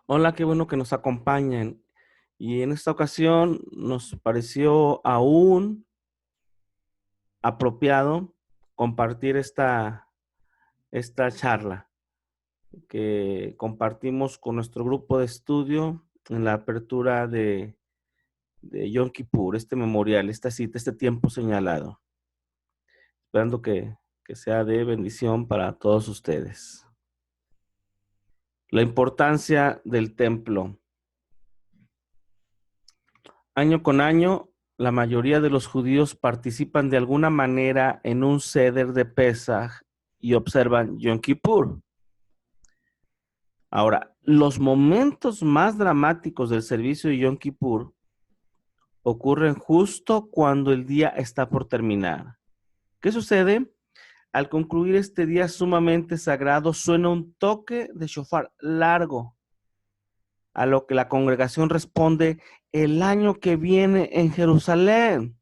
Hola, qué bueno que nos acompañan. Y en esta ocasión nos pareció aún apropiado compartir esta charla que compartimos con nuestro grupo de estudio en la apertura de Yom Kippur, este memorial, esta cita, este tiempo señalado. Esperando que sea de bendición para todos ustedes. La importancia del templo. Año con año, la mayoría de los judíos participan de alguna manera en un Seder de Pesaj y observan Yom Kippur. Ahora, los momentos más dramáticos del servicio de Yom Kippur ocurren justo cuando el día está por terminar. ¿Qué sucede? Al concluir este día sumamente sagrado, suena un toque de shofar largo, a lo que la congregación responde: el año que viene en Jerusalén.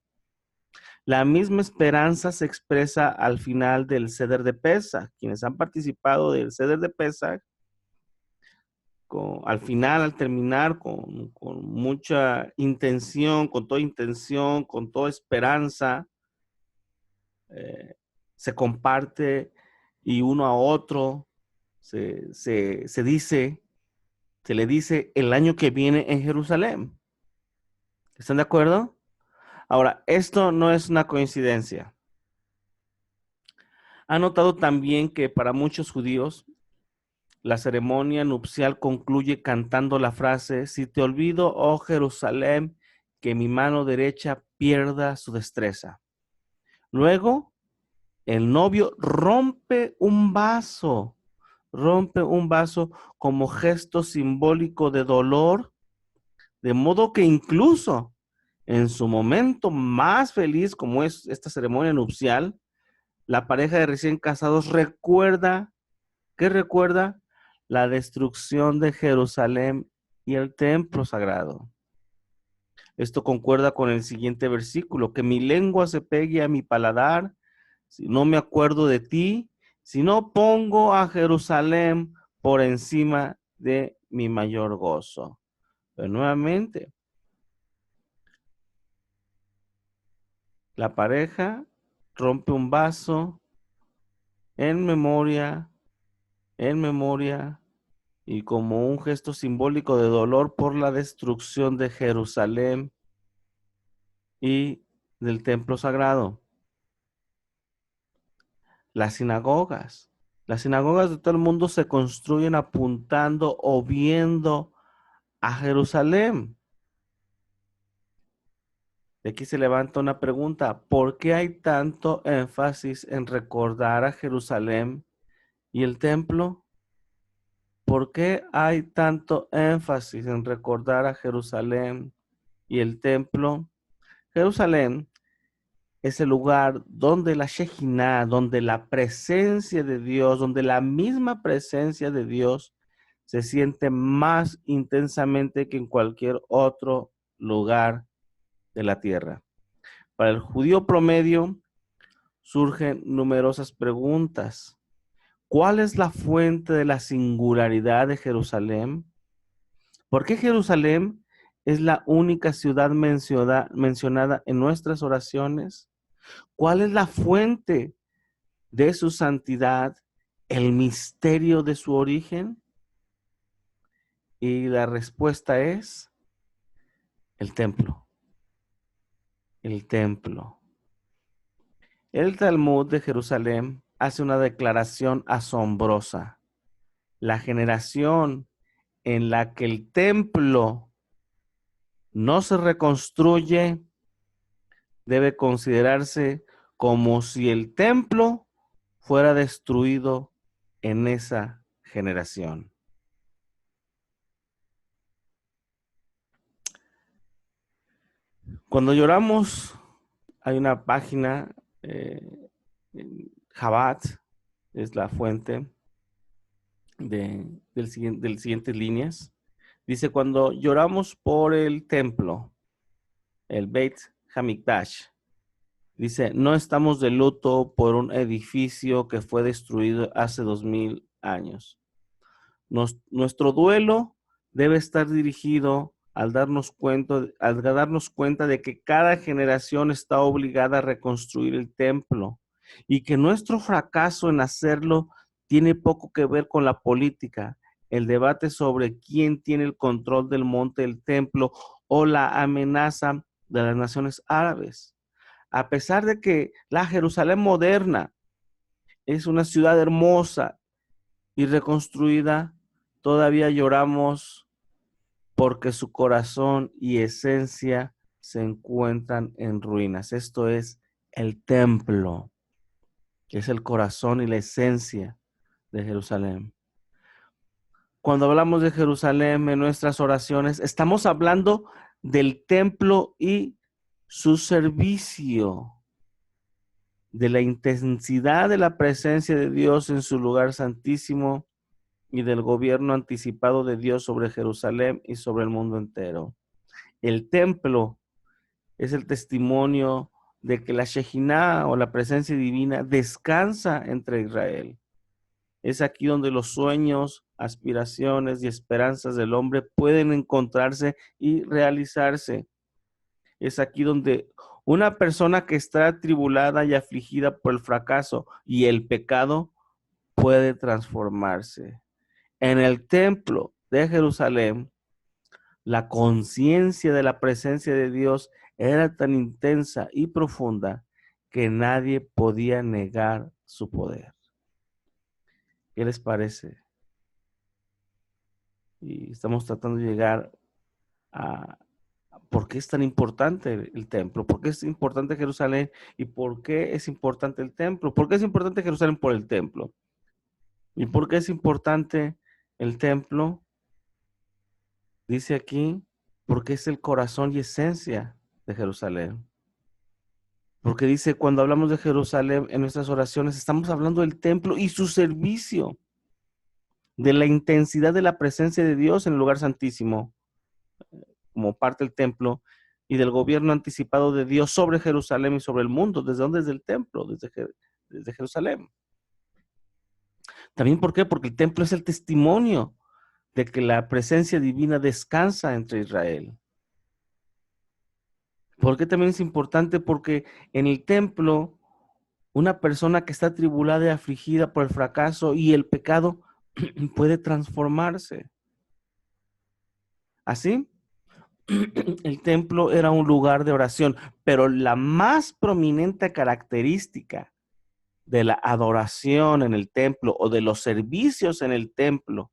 La misma esperanza se expresa al final del Seder de Pesaj. Quienes han participado del Seder de Pesaj, al final, al terminar, con mucha intención, con toda esperanza, eh, se comparte y uno a otro se dice, se le dice el año que viene en Jerusalén. ¿Están de acuerdo? Ahora, esto no es una coincidencia. Ha notado también que para muchos judíos la ceremonia nupcial concluye cantando la frase: si te olvido, oh Jerusalén, que mi mano derecha pierda su destreza. Luego, el novio rompe un vaso como gesto simbólico de dolor, de modo que incluso en su momento más feliz, como es esta ceremonia nupcial, la pareja de recién casados recuerda. ¿Qué recuerda? La destrucción de Jerusalén y el templo sagrado. Esto concuerda con el siguiente versículo: que mi lengua se pegue a mi paladar, si no me acuerdo de ti, si no pongo a Jerusalén por encima de mi mayor gozo. Pero nuevamente, la pareja rompe un vaso en memoria, en memoria, y como un gesto simbólico de dolor por la destrucción de Jerusalén y del templo sagrado. Las sinagogas. Las sinagogas de todo el mundo se construyen apuntando o viendo a Jerusalén. De aquí se levanta una pregunta: ¿por qué hay tanto énfasis en recordar a Jerusalén y el templo? ¿Por qué hay tanto énfasis en recordar a Jerusalén y el templo? Jerusalén es el lugar donde la Shejinah, donde la presencia de Dios, donde la misma presencia de Dios se siente más intensamente que en cualquier otro lugar de la tierra. Para el judío promedio surgen numerosas preguntas. ¿Cuál es la fuente de la singularidad de Jerusalén? ¿Por qué Jerusalén es la única ciudad mencionada en nuestras oraciones? ¿Cuál es la fuente de su santidad, el misterio de su origen? Y la respuesta es el templo. El templo. El Talmud de Jerusalén hace una declaración asombrosa. La generación en la que el templo no se reconstruye debe considerarse como si el templo fuera destruido en esa generación. Cuando lloramos, hay una página, Chabad es la fuente del siguientes líneas. Dice: cuando lloramos por el templo, el Beit Hamikdash, dice, no estamos de luto por un edificio que fue destruido hace 2000 años. Nuestro duelo debe estar dirigido al darnos cuenta de que cada generación está obligada a reconstruir el templo y que nuestro fracaso en hacerlo tiene poco que ver con la política, el debate sobre quién tiene el control del monte del templo o la amenaza de las naciones árabes. A pesar de que la Jerusalén moderna es una ciudad hermosa y reconstruida, todavía lloramos porque su corazón y esencia se encuentran en ruinas. Esto es el templo, que es el corazón y la esencia de Jerusalén. Cuando hablamos de Jerusalén en nuestras oraciones, estamos hablando del templo y su servicio, de la intensidad de la presencia de Dios en su lugar santísimo y del gobierno anticipado de Dios sobre Jerusalén y sobre el mundo entero. El templo es el testimonio de que la Shejinah o la presencia divina descansa entre Israel. Es aquí donde los sueños, aspiraciones y esperanzas del hombre pueden encontrarse y realizarse. Es aquí donde una persona que está atribulada y afligida por el fracaso y el pecado puede transformarse. En el templo de Jerusalén, la conciencia de la presencia de Dios era tan intensa y profunda que nadie podía negar su poder. ¿Qué les parece? Y estamos tratando de llegar a por qué es tan importante el templo, por qué es importante Jerusalén y por qué es importante el templo. ¿Por qué es importante Jerusalén? Por el templo. ¿Y por qué es importante el templo? Dice aquí, porque es el corazón y esencia de Jerusalén. Porque dice, cuando hablamos de Jerusalén en nuestras oraciones, estamos hablando del templo y su servicio, de la intensidad de la presencia de Dios en el lugar santísimo, como parte del templo, y del gobierno anticipado de Dios sobre Jerusalén y sobre el mundo. ¿Desde dónde? Desde el templo, desde Jerusalén. También, ¿por qué? Porque el templo es el testimonio de que la presencia divina descansa entre Israel. ¿Por qué también es importante? Porque en el templo, una persona que está atribulada y afligida por el fracaso y el pecado puede transformarse. Así, el templo era un lugar de oración, pero la más prominente característica de la adoración en el templo o de los servicios en el templo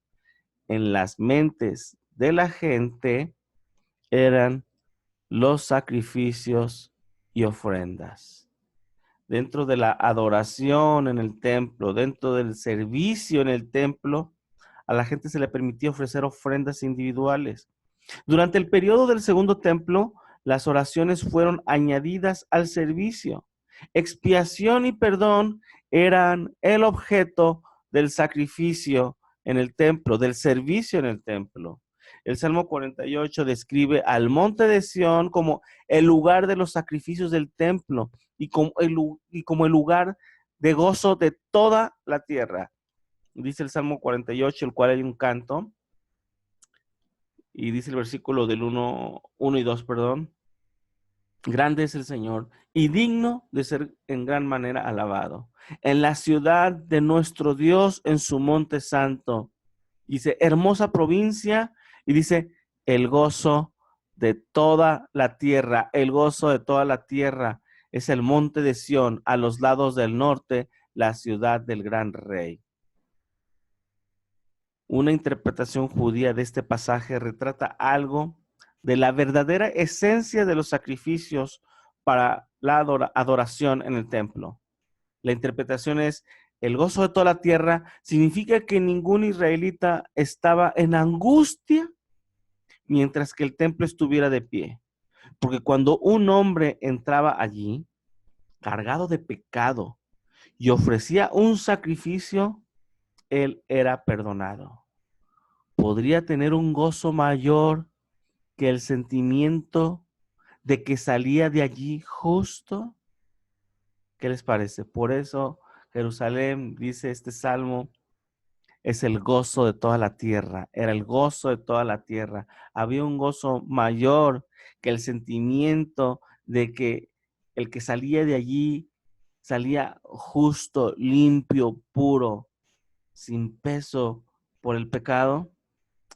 en las mentes de la gente eran los sacrificios y ofrendas. Dentro de la adoración en el templo, dentro del servicio en el templo, a la gente se le permitía ofrecer ofrendas individuales. Durante el periodo del segundo templo, las oraciones fueron añadidas al servicio. Expiación y perdón eran el objeto del sacrificio en el templo, del servicio en el templo. El Salmo 48 describe al monte de Sión como el lugar de los sacrificios del templo y como el lugar de gozo de toda la tierra. Dice el Salmo 48, el cual hay un canto, y dice el versículo del 1 y 2, perdón. Grande es el Señor y digno de ser en gran manera alabado. En la ciudad de nuestro Dios, en su monte santo. Dice, hermosa provincia, y dice, el gozo de toda la tierra. El gozo de toda la tierra es el monte de Sión, a los lados del norte, la ciudad del gran rey. Una interpretación judía de este pasaje retrata algo de la verdadera esencia de los sacrificios para la adoración en el templo. La interpretación es, el gozo de toda la tierra significa que ningún israelita estaba en angustia mientras que el templo estuviera de pie. Porque cuando un hombre entraba allí, cargado de pecado, y ofrecía un sacrificio, él era perdonado. Podría tener un gozo mayor que el sentimiento de que salía de allí justo. ¿Qué les parece? Por eso Jerusalén, dice este salmo, es el gozo de toda la tierra. Era el gozo de toda la tierra. Había un gozo mayor que el sentimiento de que el que salía de allí salía justo, limpio, puro, sin peso por el pecado.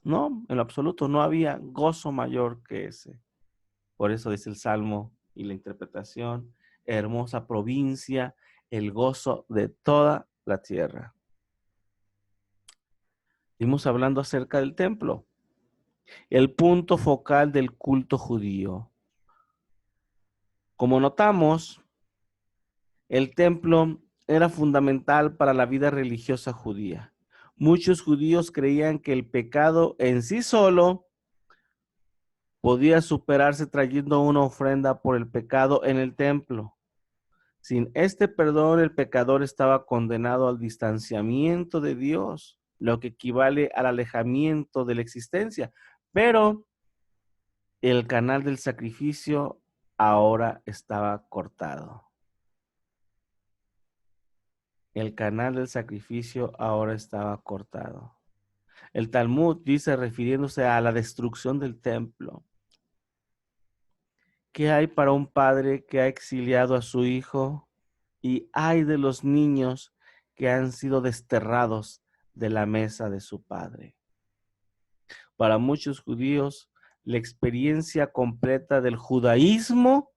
No, en lo absoluto, no había gozo mayor que ese. Por eso dice el Salmo y la interpretación, hermosa provincia, el gozo de toda la tierra. Seguimos hablando acerca del templo, el punto focal del culto judío. Como notamos, el templo era fundamental para la vida religiosa judía. Muchos judíos creían que el pecado en sí solo podía superarse trayendo una ofrenda por el pecado en el templo. Sin este perdón, el pecador estaba condenado al distanciamiento de Dios, lo que equivale al alejamiento de la existencia. Pero el canal del sacrificio ahora estaba cortado. El canal del sacrificio ahora estaba cortado. El Talmud dice, refiriéndose a la destrucción del templo, ¿qué hay para un padre que ha exiliado a su hijo? Y hay de los niños que han sido desterrados de la mesa de su padre. Para muchos judíos, la experiencia completa del judaísmo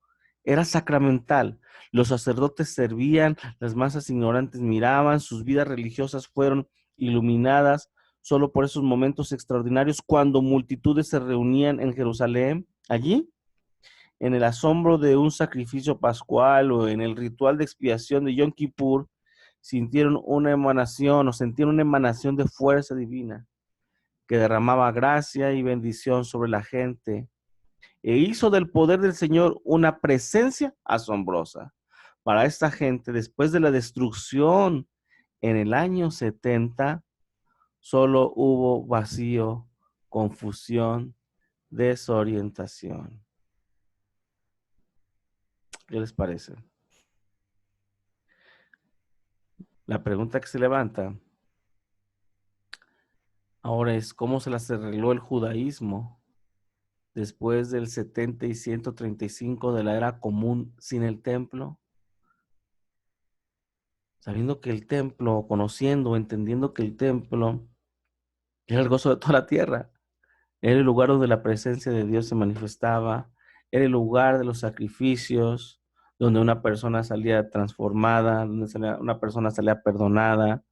era sacramental. Los sacerdotes servían, las masas ignorantes miraban, sus vidas religiosas fueron iluminadas solo por esos momentos extraordinarios cuando multitudes se reunían en Jerusalén. Allí, en el asombro de un sacrificio pascual o en el ritual de expiación de Yom Kippur, sintieron una emanación o sintieron una emanación de fuerza divina que derramaba gracia y bendición sobre la gente e hizo del poder del Señor una presencia asombrosa. Para esta gente, después de la destrucción en el año 70, solo hubo vacío, confusión, desorientación. ¿Qué les parece? La pregunta que se levanta ahora es, ¿cómo se las arregló el judaísmo después del 70 y 135 de la era común sin el templo? Sabiendo que el templo, conociendo, entendiendo que el templo era el gozo de toda la tierra, era el lugar donde la presencia de Dios se manifestaba, era el lugar de los sacrificios, donde una persona salía transformada, donde una persona salía perdonada.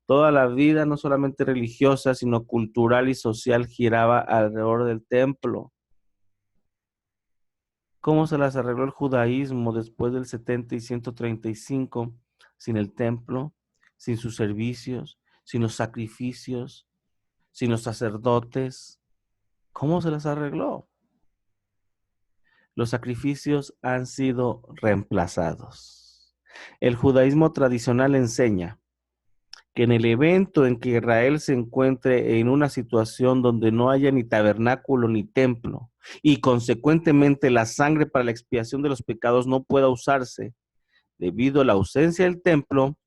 Toda la vida, no solamente religiosa, sino cultural y social, giraba alrededor del templo. ¿Cómo se las arregló el judaísmo después del 70 y 135 sin el templo, sin sus servicios, sin los sacrificios, sin los sacerdotes? ¿Cómo se las arregló? Los sacrificios han sido reemplazados. El judaísmo tradicional enseña que en el evento en que Israel se encuentre en una situación donde no haya ni tabernáculo ni templo y consecuentemente la sangre para la expiación de los pecados no pueda usarse debido a la ausencia del templo,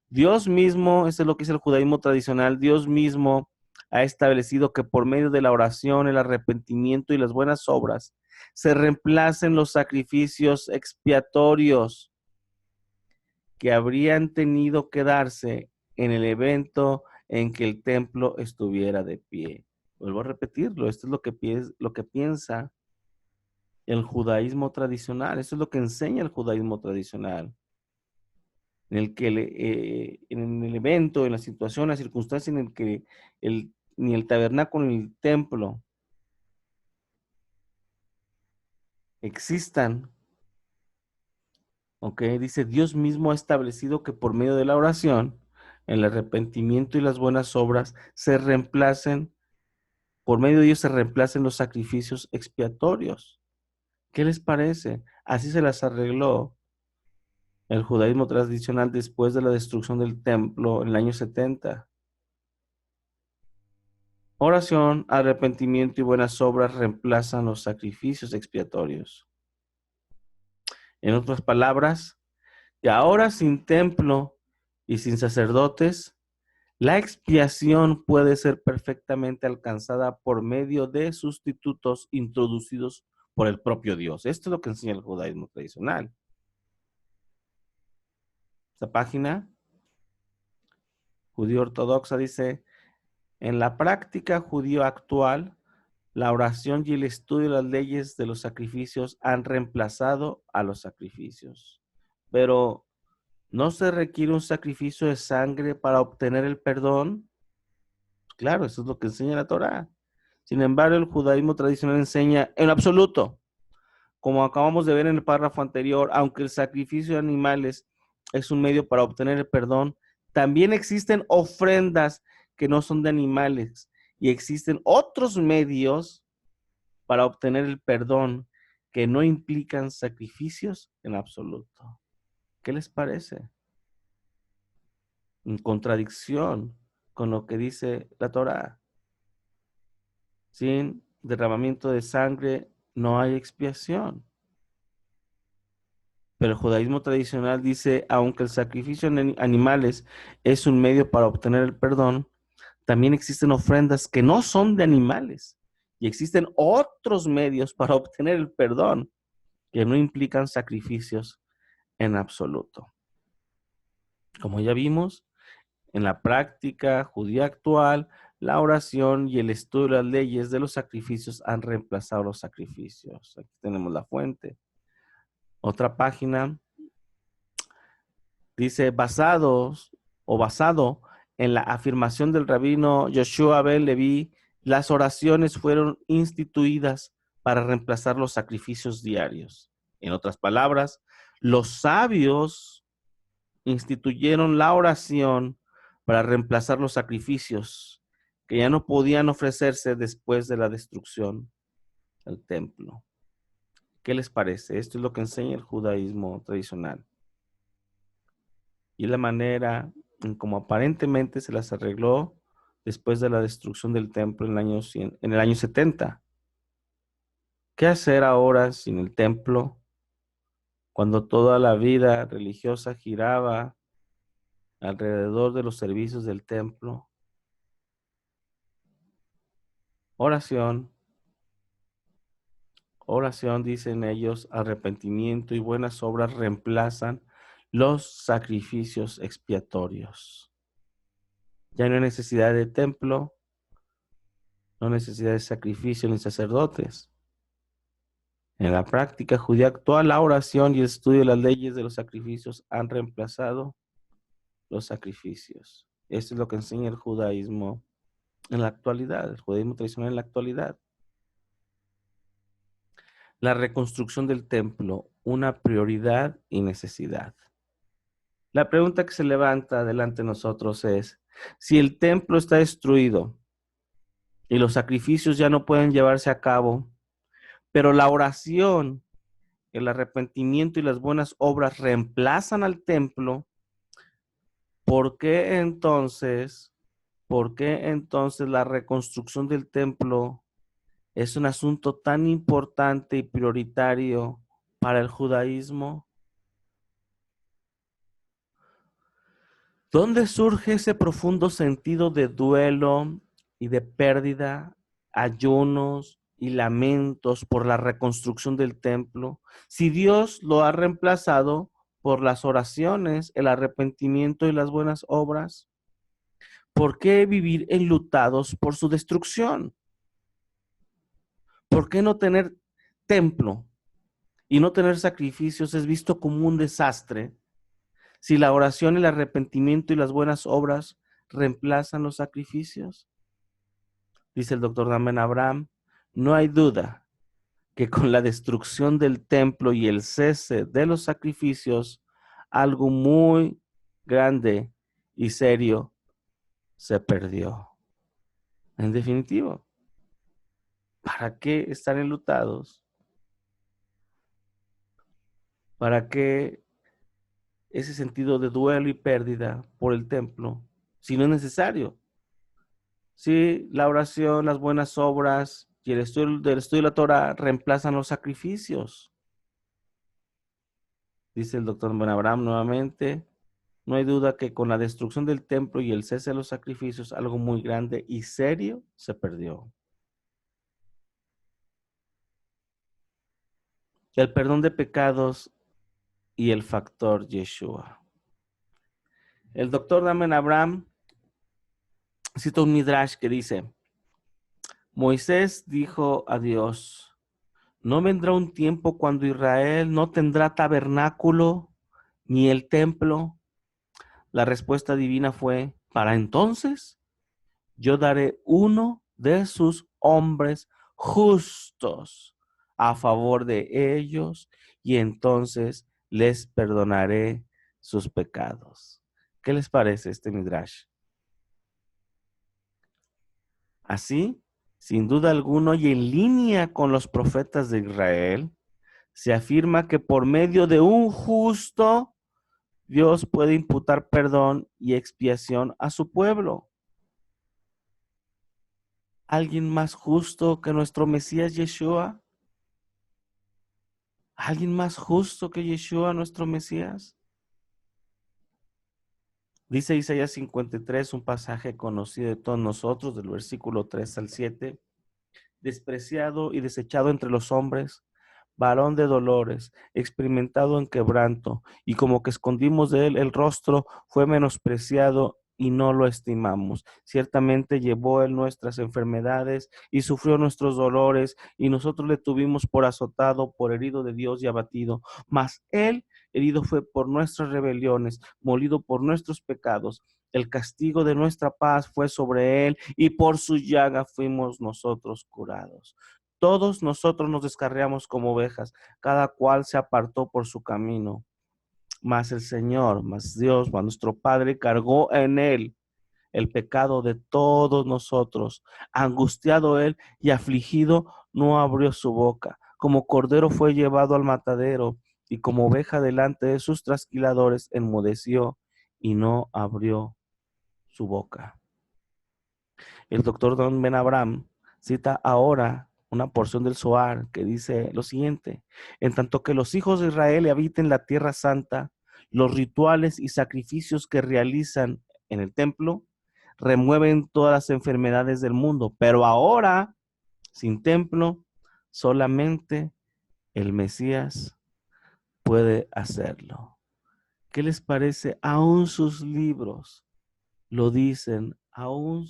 Dios mismo, eso es lo que es el judaísmo tradicional, Dios mismo ha establecido que por medio de la oración, el arrepentimiento y las buenas obras se reemplacen los sacrificios expiatorios que habrían tenido que darse en el evento en que el templo estuviera de pie. Vuelvo a repetirlo, esto es lo que piensa el judaísmo tradicional, esto es lo que enseña el judaísmo tradicional, en el que en el evento, en la situación, la circunstancia en el que ni el tabernáculo ni el templo existan, ¿ok? Dice, Dios mismo ha establecido que por medio de la oración, el arrepentimiento y las buenas obras se reemplacen, por medio de ellos se reemplacen los sacrificios expiatorios. ¿Qué les parece? Así se las arregló el judaísmo tradicional después de la destrucción del templo en el año 70. Oración, arrepentimiento y buenas obras reemplazan los sacrificios expiatorios. En otras palabras, que ahora sin templo y sin sacerdotes, La expiación puede ser perfectamente alcanzada por medio de sustitutos introducidos por el propio Dios. Esto es lo que enseña el judaísmo tradicional. Esta página judío ortodoxa dice, en la práctica judío actual, la oración y el estudio de las leyes de los sacrificios han reemplazado a los sacrificios. Pero, ¿no se requiere un sacrificio de sangre para obtener el perdón? Claro, eso es lo que enseña la Torá. Sin embargo, el judaísmo tradicional enseña en absoluto, como acabamos de ver en el párrafo anterior, aunque el sacrificio de animales es un medio para obtener el perdón, también existen ofrendas que no son de animales y existen otros medios para obtener el perdón que no implican sacrificios en absoluto. ¿Qué les parece? En contradicción con lo que dice la Torá. Sin derramamiento de sangre no hay expiación. Pero el judaísmo tradicional dice, aunque el sacrificio en animales es un medio para obtener el perdón, también existen ofrendas que no son de animales y existen otros medios para obtener el perdón que no implican sacrificios en absoluto. Como ya vimos, en la práctica judía actual, la oración y el estudio de las leyes de los sacrificios han reemplazado los sacrificios. Aquí tenemos la fuente. Otra página dice, basado en la afirmación del rabino Yoshua ben Levi, las oraciones fueron instituidas para reemplazar los sacrificios diarios. En otras palabras, los sabios instituyeron la oración para reemplazar los sacrificios que ya no podían ofrecerse después de la destrucción del templo. ¿Qué les parece? Esto es lo que enseña el judaísmo tradicional. Y la manera en como aparentemente se las arregló después de la destrucción del templo en el año 70. ¿Qué hacer ahora sin el templo cuando toda la vida religiosa giraba alrededor de los servicios del templo? Oración, oración, dicen ellos, arrepentimiento y buenas obras reemplazan los sacrificios expiatorios. Ya no hay necesidad de templo, no hay necesidad de sacrificio ni sacerdotes. En la práctica judía actual, la oración y el estudio de las leyes de los sacrificios han reemplazado los sacrificios. Esto es lo que enseña el judaísmo en la actualidad, el judaísmo tradicional en la actualidad. La reconstrucción del templo, una prioridad y necesidad. La pregunta que se levanta delante de nosotros es, si el templo está destruido y los sacrificios ya no pueden llevarse a cabo, pero la oración, el arrepentimiento y las buenas obras reemplazan al templo, ¿por qué entonces la reconstrucción del templo es un asunto tan importante y prioritario para el judaísmo? ¿Dónde surge ese profundo sentido de duelo y de pérdida, ayunos y lamentos por la reconstrucción del templo, si Dios lo ha reemplazado por las oraciones, el arrepentimiento y las buenas obras? ¿Por qué vivir enlutados por su destrucción? ¿Por qué no tener templo y no tener sacrificios es visto como un desastre si la oración, el arrepentimiento y las buenas obras reemplazan los sacrificios? Dice el doctor Damián Abraham, no hay duda que con la destrucción del templo y el cese de los sacrificios, algo muy grande y serio se perdió. En definitivo, ¿para qué estar enlutados? ¿Para qué ese sentido de duelo y pérdida por el templo si no es necesario? Si la oración, las buenas obras y el estudio de la Torah reemplazan los sacrificios. Dice el doctor Ben Abraham nuevamente, No hay duda que con la destrucción del templo y el cese de los sacrificios, algo muy grande y serio se perdió. El perdón de pecados y el factor Yeshua. El doctor Damen Abraham cita un midrash que dice, Moisés dijo a Dios, ¿no vendrá un tiempo cuando Israel no tendrá tabernáculo ni el templo? La respuesta divina fue, para entonces yo daré uno de sus hombres justos a favor de ellos y entonces les perdonaré sus pecados. ¿Qué les parece este midrash? Así, sin duda alguna y en línea con los profetas de Israel, se afirma que por medio de un justo, Dios puede imputar perdón y expiación a su pueblo. ¿Alguien más justo que nuestro Mesías Yeshua? ¿Alguien más justo que Yeshua, nuestro Mesías? Dice Isaías 53, un pasaje conocido de todos nosotros, del versículo 3 al 7. Despreciado y desechado entre los hombres, varón de dolores, experimentado en quebranto, y como que escondimos de él el rostro, fue menospreciado y no lo estimamos. Ciertamente llevó él nuestras enfermedades y sufrió nuestros dolores, y nosotros le tuvimos por azotado, por herido de Dios y abatido. Mas él herido fue por nuestras rebeliones, molido por nuestros pecados. El castigo de nuestra paz fue sobre él, y por su llaga fuimos nosotros curados. Todos nosotros nos descarriamos como ovejas, cada cual se apartó por su camino. Mas el Señor, mas Dios, mas nuestro Padre, cargó en él el pecado de todos nosotros. Angustiado él y afligido, no abrió su boca. Como cordero fue llevado al matadero, y como oveja delante de sus trasquiladores, enmudeció y no abrió su boca. El doctor Don Ben Abraham cita ahora una porción del Zohar que dice lo siguiente: en tanto que los hijos de Israel habiten la tierra santa, los rituales y sacrificios que realizan en el templo remueven todas las enfermedades del mundo, pero ahora, sin templo, solamente el Mesías puede hacerlo. ¿Qué les parece? Aún sus libros lo dicen, aún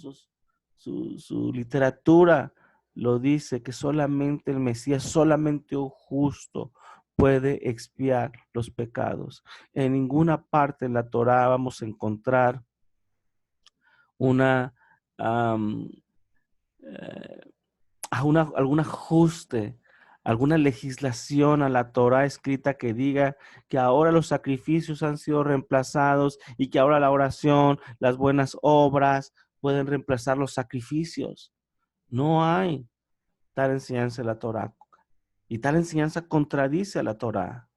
su literatura lo dice, que solamente el Mesías, solamente un justo puede expiar los pecados. En ninguna parte de la Torá vamos a encontrar una, um, eh, algún ajuste, alguna legislación a la Torá escrita que diga que ahora los sacrificios han sido reemplazados y que ahora la oración, las buenas obras pueden reemplazar los sacrificios. No hay tal enseñanza en la Torá. Y tal enseñanza contradice a la Torá.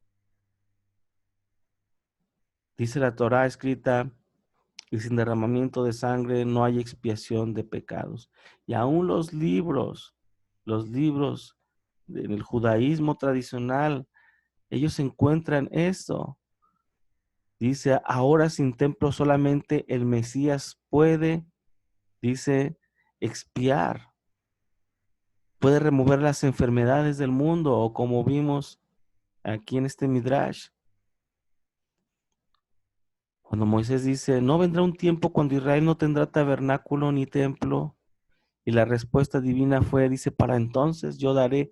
Dice la Torá escrita, y sin derramamiento de sangre no hay expiación de pecados. Y aún los libros del judaísmo tradicional, ellos encuentran esto. Dice, ahora sin templo solamente el Mesías puede, dice, expiar, puede remover las enfermedades del mundo, o como vimos aquí en este Midrash, cuando Moisés dice, no vendrá un tiempo cuando Israel no tendrá tabernáculo ni templo. Y la respuesta divina fue, dice, para entonces yo daré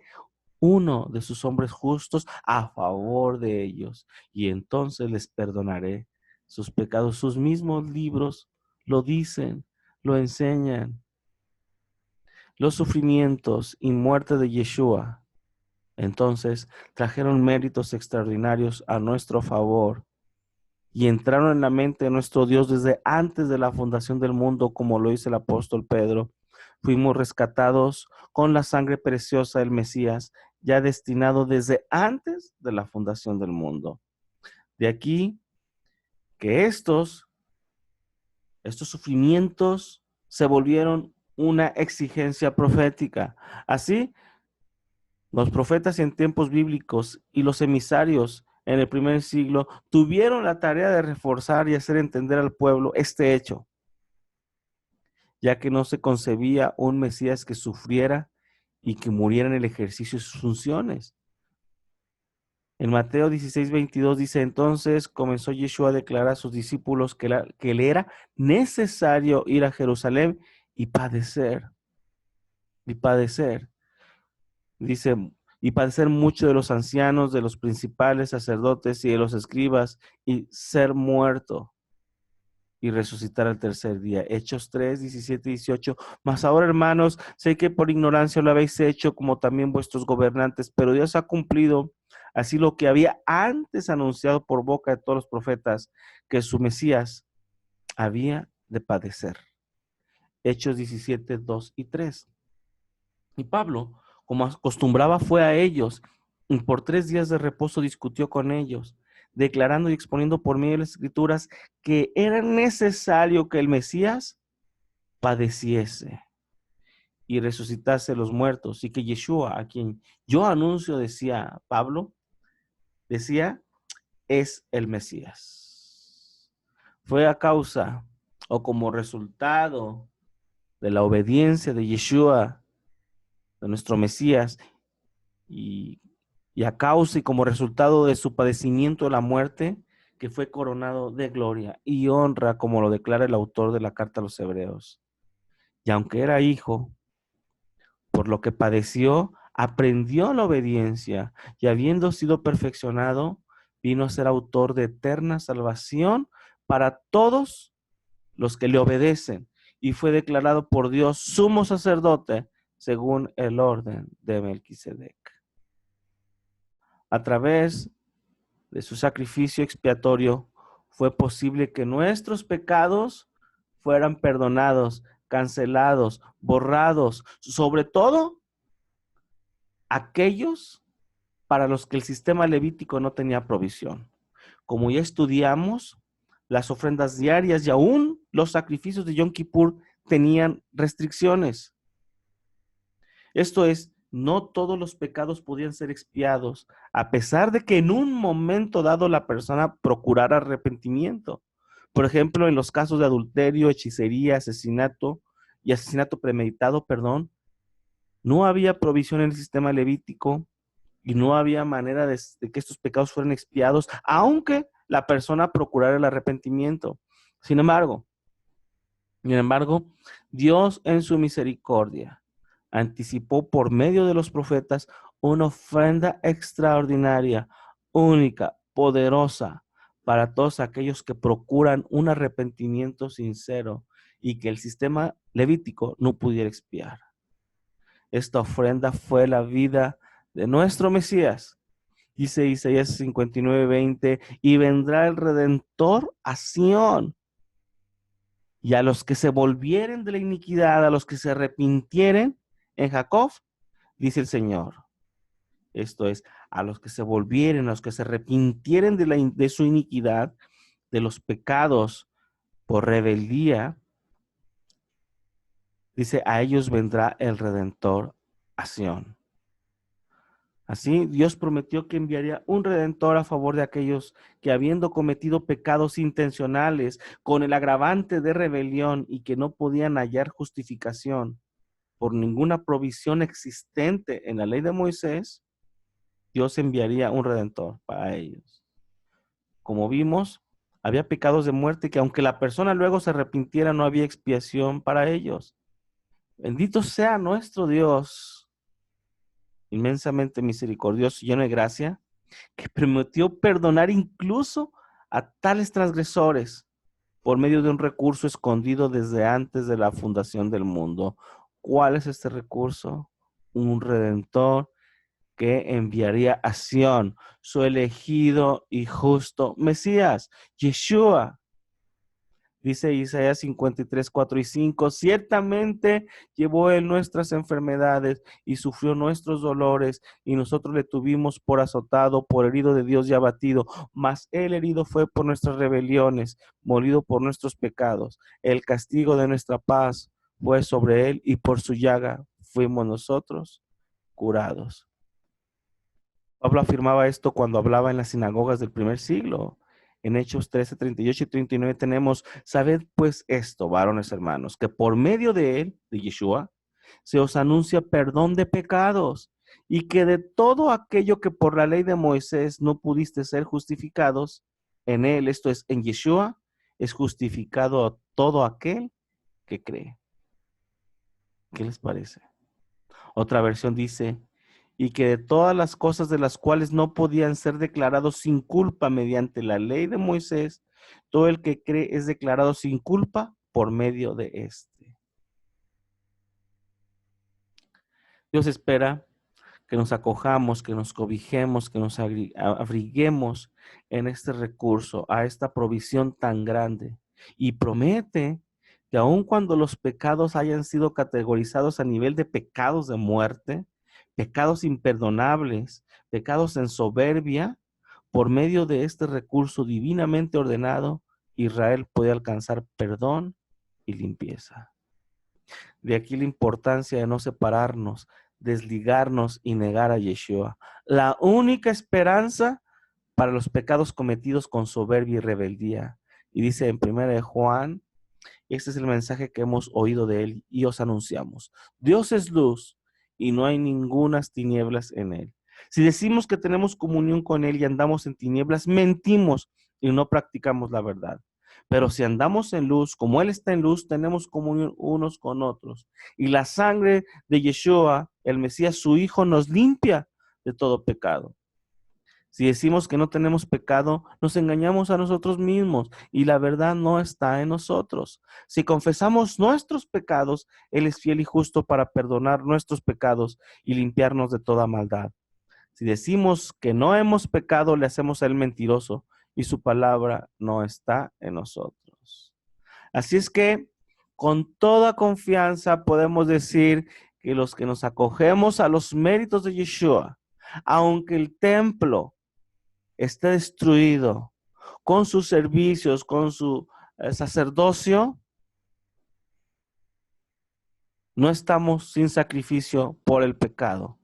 uno de sus hombres justos a favor de ellos, y entonces les perdonaré sus pecados. Sus mismos libros lo dicen, lo enseñan. Los sufrimientos y muerte de Yeshua, entonces, trajeron méritos extraordinarios a nuestro favor y entraron en la mente de nuestro Dios desde antes de la fundación del mundo, como lo dice el apóstol Pedro. Fuimos rescatados con la sangre preciosa del Mesías, ya destinado desde antes de la fundación del mundo. De aquí que estos sufrimientos se volvieron una exigencia profética. Así, los profetas en tiempos bíblicos y los emisarios en el primer siglo tuvieron la tarea de reforzar y hacer entender al pueblo este hecho, ya que no se concebía un Mesías que sufriera y que muriera en el ejercicio de sus funciones. En Mateo 16:22 dice, entonces comenzó Yeshua a declarar a sus discípulos que le era necesario ir a Jerusalén y padecer, y padecer. Dice, y padecer mucho de los ancianos, de los principales sacerdotes y de los escribas, y ser muerto y resucitar al tercer día. Hechos 3, 17 y 18. Mas ahora, hermanos, sé que por ignorancia lo habéis hecho, como también vuestros gobernantes, pero Dios ha cumplido así lo que había antes anunciado por boca de todos los profetas, que su Mesías había de padecer. Hechos 17, 2 y 3. Y Pablo, como acostumbraba, fue a ellos y por 3 días de reposo discutió con ellos, declarando y exponiendo por medio de las escrituras que era necesario que el Mesías padeciese y resucitase los muertos, y que Yeshua, a quien yo anuncio, decía Pablo, decía, es el Mesías. Fue a causa o como resultado de la obediencia de Yeshua, de nuestro Mesías, y, y a causa y como resultado de su padecimiento, la muerte, que fue coronado de gloria y honra, como lo declara el autor de la carta a los Hebreos. Y aunque era hijo, por lo que padeció, aprendió la obediencia y habiendo sido perfeccionado, vino a ser autor de eterna salvación para todos los que le obedecen, y fue declarado por Dios sumo sacerdote según el orden de Melquisedec. A través de su sacrificio expiatorio fue posible que nuestros pecados fueran perdonados, cancelados, borrados, sobre todo aquellos para los que el sistema levítico no tenía provisión. Como ya estudiamos, las ofrendas diarias y aún los sacrificios de Yom Kippur tenían restricciones. Esto es, no todos los pecados podían ser expiados, a pesar de que en un momento dado la persona procurara arrepentimiento. Por ejemplo, en los casos de adulterio, hechicería, asesinato y asesinato premeditado, perdón, no había provisión en el sistema levítico y no había manera de que estos pecados fueran expiados, aunque la persona procurara el arrepentimiento. Sin embargo, Dios en su misericordia anticipó por medio de los profetas una ofrenda extraordinaria, única, poderosa para todos aquellos que procuran un arrepentimiento sincero y que el sistema levítico no pudiera expiar. Esta ofrenda fue la vida de nuestro Mesías. Dice Isaías 59:20, y vendrá el Redentor a Sión, y a los que se volvieren de la iniquidad, a los que se arrepintieren en Jacob, dice el Señor. Esto es, a los que se volvieren, a los que se arrepintieren de su iniquidad, de los pecados por rebeldía, dice, a ellos vendrá el Redentor a Sión. Así, Dios prometió que enviaría un redentor a favor de aquellos que, habiendo cometido pecados intencionales con el agravante de rebelión y que no podían hallar justificación por ninguna provisión existente en la ley de Moisés, Dios enviaría un redentor para ellos. Como vimos, había pecados de muerte que aunque la persona luego se arrepintiera, no había expiación para ellos. Bendito sea nuestro Dios, inmensamente misericordioso y lleno de gracia, que prometió perdonar incluso a tales transgresores por medio de un recurso escondido desde antes de la fundación del mundo. ¿Cuál es este recurso? Un redentor que enviaría a Sión, su elegido y justo Mesías, Yeshua. Dice Isaías 53, 4 y 5, ciertamente llevó él nuestras enfermedades y sufrió nuestros dolores, y nosotros le tuvimos por azotado, por herido de Dios y abatido, mas él herido fue por nuestras rebeliones, molido por nuestros pecados. El castigo de nuestra paz fue sobre él, y por su llaga fuimos nosotros curados. Pablo afirmaba esto cuando hablaba en las sinagogas del primer siglo. En Hechos 13, 38 y 39 tenemos, sabed pues esto, varones hermanos, que por medio de él, de Yeshua, se os anuncia perdón de pecados y que de todo aquello que por la ley de Moisés no pudiste ser justificados, en él, esto es, en Yeshua, es justificado todo aquel que cree. ¿Qué les parece? Otra versión dice, y que de todas las cosas de las cuales no podían ser declarados sin culpa mediante la ley de Moisés, todo el que cree es declarado sin culpa por medio de éste. Dios espera que nos acojamos, que nos cobijemos, que nos abriguemos en este recurso, a esta provisión tan grande. Y promete que aun cuando los pecados hayan sido categorizados a nivel de pecados de muerte, pecados imperdonables, pecados en soberbia, por medio de este recurso divinamente ordenado, Israel puede alcanzar perdón y limpieza. De aquí la importancia de no separarnos, desligarnos y negar a Yeshua. La única esperanza para los pecados cometidos con soberbia y rebeldía. Y dice en 1 de Juan, este es el mensaje que hemos oído de él y os anunciamos. Dios es luz y no hay ningunas tinieblas en él. Si decimos que tenemos comunión con él y andamos en tinieblas, mentimos y no practicamos la verdad. Pero si andamos en luz, como él está en luz, tenemos comunión unos con otros. Y la sangre de Yeshua, el Mesías, su Hijo, nos limpia de todo pecado. Si decimos que no tenemos pecado, nos engañamos a nosotros mismos y la verdad no está en nosotros. Si confesamos nuestros pecados, Él es fiel y justo para perdonar nuestros pecados y limpiarnos de toda maldad. Si decimos que no hemos pecado, le hacemos a Él mentiroso y su palabra no está en nosotros. Así es que con toda confianza podemos decir que los que nos acogemos a los méritos de Yeshua, aunque el templo esté destruido, con sus servicios, con su sacerdocio, no estamos sin sacrificio por el pecado,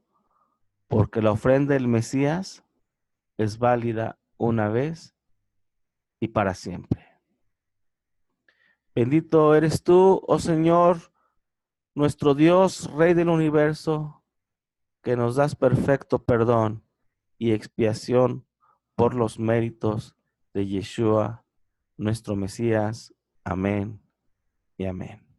porque la ofrenda del Mesías es válida una vez y para siempre. Bendito eres tú, oh Señor, nuestro Dios, Rey del universo, que nos das perfecto perdón y expiación por los méritos de Yeshua, nuestro Mesías. Amén y amén.